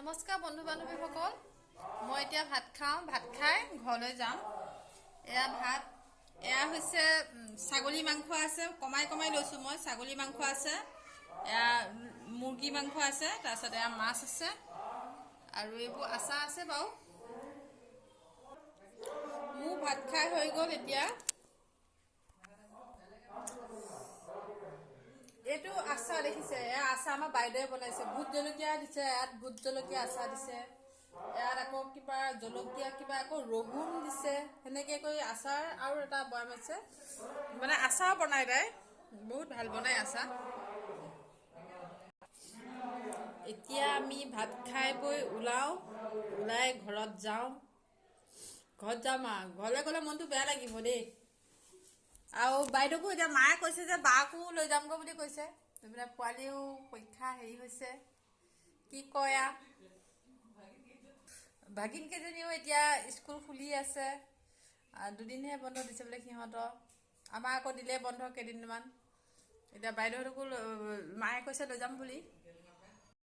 নমস্কাৰ বন্ধু বান্ধৱীসকল, মই এতিয়া ভাত খাওঁ। ভাত খাই ঘৰলৈ যাম। এয়া হৈছে ছাগলী মাংস আছে, কমাই কমাই লৈছোঁ মই। ছাগলী মাংস আছে, এয়া মুৰ্গী মাংস আছে, তাৰপিছত এয়া মাছ আছে আৰু এইবোৰ আচাৰ আছে বাৰু। মোৰ ভাত খাই হৈ গ'ল। এতিয়া এইটো আচাৰ দেখিছে, এয়া আচাৰ আমাৰ বাইদেৱে বনাইছে। ভোট জলকীয়া দিছে, ইয়াত ভোট জলকীয়া আচাৰ দিছে, ইয়াত আকৌ কিবা জলকীয়া কিবা আকৌ ৰহুন দিছে, সেনেকৈ কৰি আচাৰ আৰু এটা বয়াম আছে। মানে আচাৰ বনাই তাই বহুত ভাল বনাই আচাৰ। এতিয়া আমি ভাত খাই বৈ ওলাই ঘৰত যাওঁ। ঘৰত যাম আৰু ঘৰলৈ গ'লে মনটো বেয়া লাগিব দেই। আৰু বাইদেউকো এতিয়া মায়ে কৈছে যে বাকো লৈ যামগৈ বুলি কৈছে। এইবিলাক পোৱালিও পৰীক্ষা হৈছে, কি কয় ভাগিন কেইজনীও এতিয়া স্কুল খুলি আছে, দুদিনহে বন্ধ দিছে বোলে সিহঁতৰ। আমাৰ আকৌ দিলে বন্ধ কেইদিনমান। এতিয়া বাইদেউহঁতকো মায়ে কৈছে লৈ যাম বুলি।